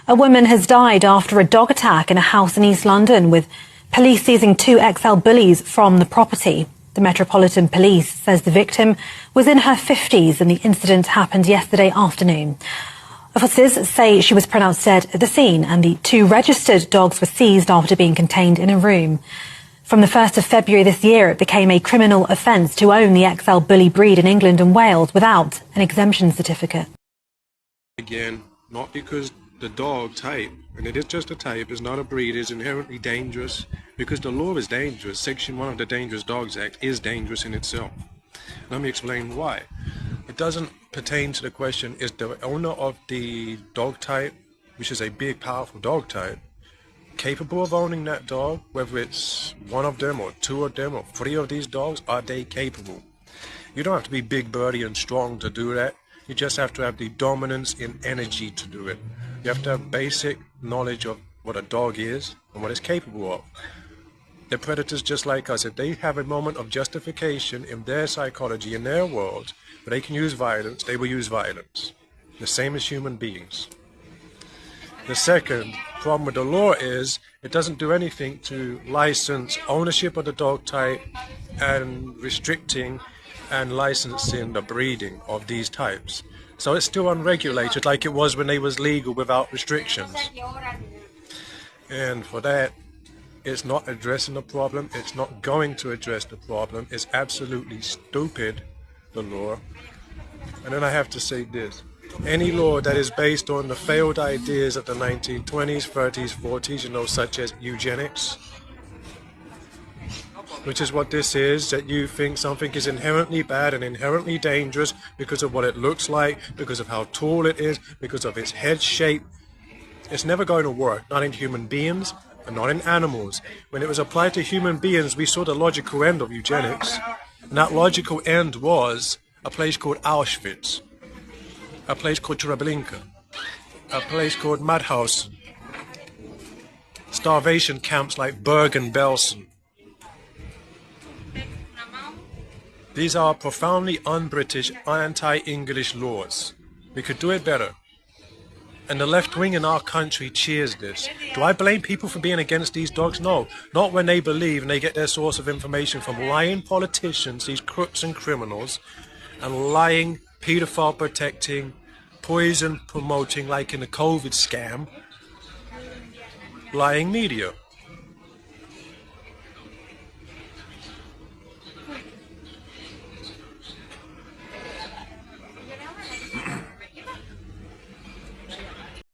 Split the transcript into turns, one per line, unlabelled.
A woman has died after a dog attack in a house in East London, with police seizing 2 XL bullies from the property. The Metropolitan Police says the victim was in her 50s and the incident happened yesterday afternoon. Officers say she was pronounced dead at the scene and the 2 registered dogs were seized after being contained in a room. From the 1st of February this year, it became a criminal offence to own the XL bully breed in England and Wales without an exemption certificate.
Again, not because the dog type, and it is just a type, is not a breed, is inherently dangerous, because the law is dangerous. Section 1 of the Dangerous Dogs Act is dangerous in itself. Let me explain why. It doesn't pertain to the question, is the owner of the dog type, which is a big, powerful dog type, capable of owning that dog? Whether it's 1 of them or 2 of them or 3 of these dogs, are they capable? You don't have to be big, burly and strong to do that. You just have to have the dominance in energy to do it. You have to have basic knowledge of what a dog is and what it's capable of. They're predators just like us. If they have a moment of justification in their psychology, in their world, where they can use violence, they will use violence. The same as human beings. The second problem with the law is it doesn't do anything to license ownership of the dog type and restricting and licensing the breeding of these types. So it's still unregulated like it was when they was legal without restrictions. And for that, it's not addressing the problem, it's not going to address the problem, it's absolutely stupid, the law. And then I have to say this, any law that is based on the failed ideas of the 1920s, 30s, 40s, such as eugenics, which is what this is, that you think something is inherently bad and inherently dangerous because of what it looks like, because of how tall it is, because of its head shape. It's never going to work, not in human beings and not in animals. When it was applied to human beings, we saw the logical end of eugenics. And that logical end was a place called Auschwitz, a place called Treblinka, a place called Mauthausen, starvation camps like Bergen-Belsen. These are profoundly un-British, anti-English laws. We could do it better. And the left wing in our country cheers this. Do I blame people for being against these dogs? No. Not when they believe and they get their source of information from lying politicians, these crooks and criminals, and lying, paedophile protecting, poison promoting, like in the COVID scam, lying media.